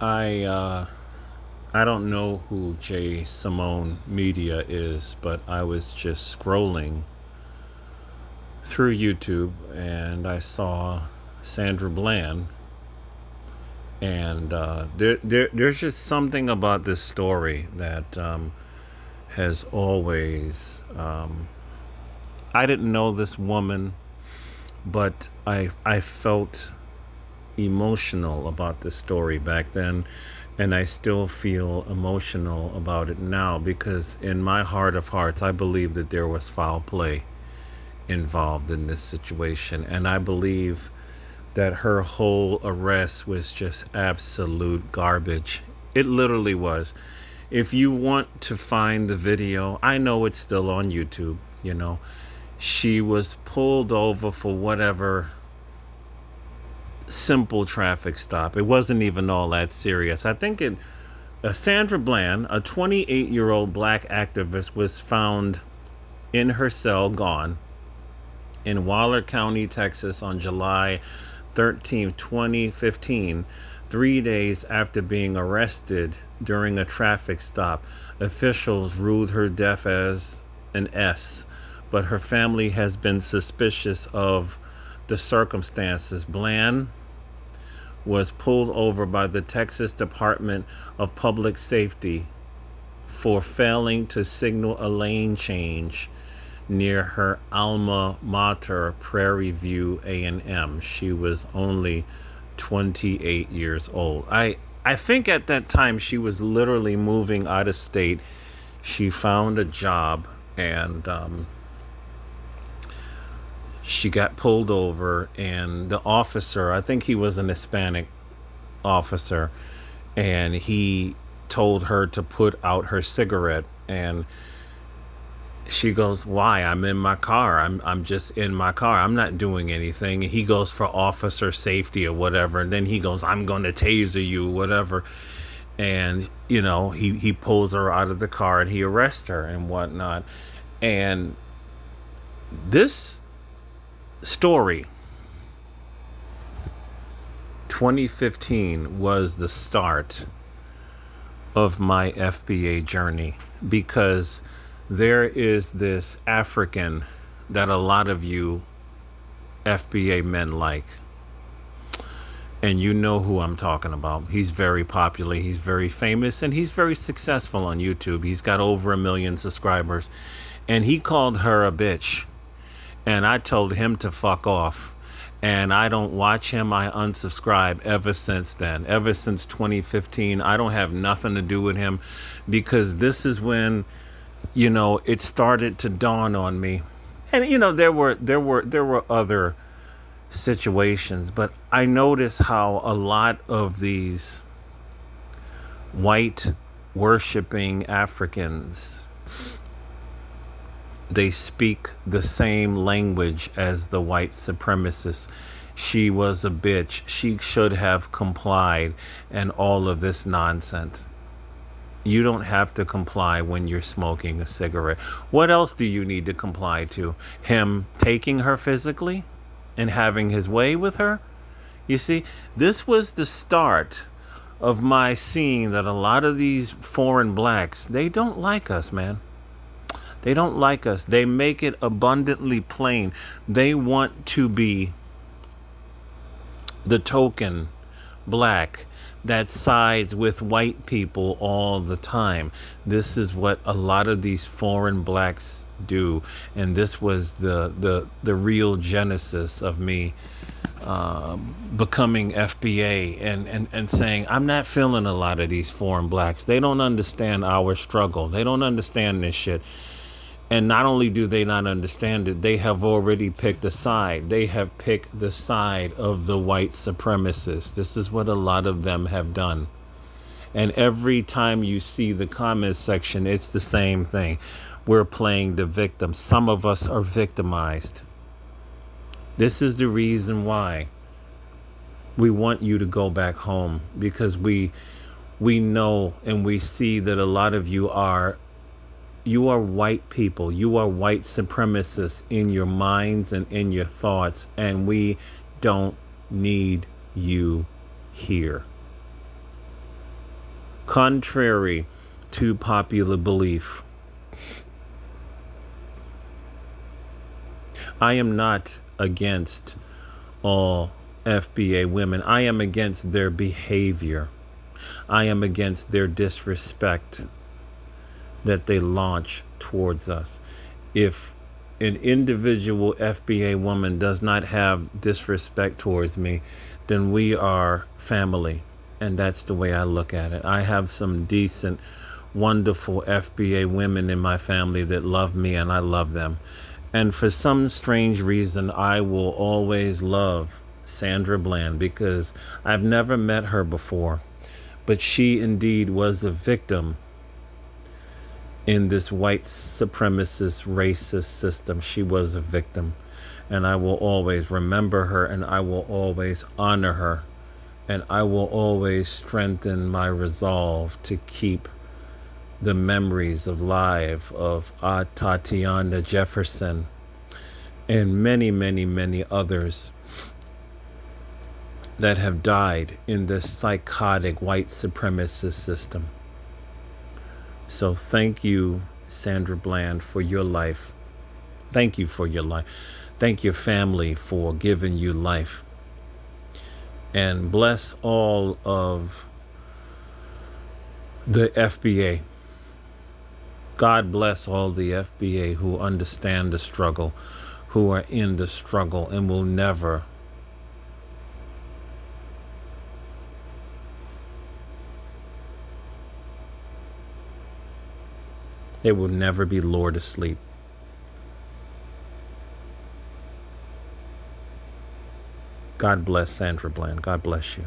I I don't know who Jay Simone Media is, but I was just scrolling through YouTube and I saw Sandra Bland, and there's just something about this story that has always. I didn't know this woman, but I felt emotional about this story back then, and I still feel emotional about it now because in my heart of hearts, I believe that there was foul play involved in this situation, and I believe that her whole arrest was just absolute garbage. It literally was. If you want to find the video, I know it's still on YouTube, you know. She was pulled over for whatever simple traffic stop. It wasn't even all that serious. I think it. Sandra Bland, a 28-year-old black activist, was found in her cell, gone, in Waller County, Texas, on July 13th, 2015, 3 days after being arrested during a traffic stop. Officials ruled her death as an S, but her family has been suspicious of the circumstances. Bland was pulled over by the Texas Department of Public Safety for failing to signal a lane change near her alma mater, Prairie View A&M. She was only 28 years old. I think at that time she was literally moving out of state. She found a job, and she got pulled over, and the officer, I think he was an Hispanic officer, and he told her to put out her cigarette, and she goes, "Why? I'm in my car. I'm just in my car. I'm not doing anything." And he goes, "For officer safety or whatever." And then he goes, "I'm going to taser you, whatever." And he pulls her out of the car and he arrests her and whatnot. And this story, 2015, was the start of my FBA journey, because there is this African that a lot of you FBA men like. And you know who I'm talking about. He's very popular, he's very famous, and he's very successful on YouTube. He's got over 1 million subscribers. And he called her a bitch. And I told him to fuck off. And I don't watch him. I unsubscribe ever since then. Ever since 2015, I don't have nothing to do with him, because this is when it started to dawn on me. And there were other situations, but I noticed how a lot of these white worshiping Africans, they speak the same language as the white supremacists. She was a bitch. She should have complied, and all of this nonsense. You don't have to comply when you're smoking a cigarette. What else do you need to comply to? Him taking her physically and having his way with her? You see, this was the start of my seeing that a lot of these foreign blacks, they don't like us, man. They don't like us. They make it abundantly plain. They want to be the token black that sides with white people all the time. This is what a lot of these foreign blacks do, and this was the real genesis of me becoming FBA, and saying, I'm not feeling a lot of these foreign blacks. They don't understand our struggle. They don't understand this shit. And not only do they not understand it, they have already picked a side. They have picked the side of the white supremacists. This is what a lot of them have done. And every time you see the comments section, it's the same thing. We're playing the victim. Some of us are victimized. This is the reason why we want you to go back home, because we know and we see that a lot of you are white people. You are white supremacists in your minds and in your thoughts, and we don't need you here. Contrary to popular belief, I am not against all FBA women. I am against their behavior. I am against their disrespect that they launch towards us. If an individual FBA woman does not have disrespect towards me, then we are family. And that's the way I look at it. I have some decent, wonderful FBA women in my family that love me, and I love them. And for some strange reason, I will always love Sandra Bland because I've never met her before. But she indeed was a victim in this white supremacist, racist system. She was a victim. And I will always remember her, and I will always honor her. And I will always strengthen my resolve to keep the memories alive of Tatiana Jefferson and many, many, many others that have died in this psychotic white supremacist system. So thank you, Sandra Bland, for your life. Thank you for your life. Thank your family for giving you life. And bless all of the FBA. God bless all the FBA who understand the struggle, who are in the struggle, and will never they will never be lured asleep. God bless Sandra Bland. God bless you.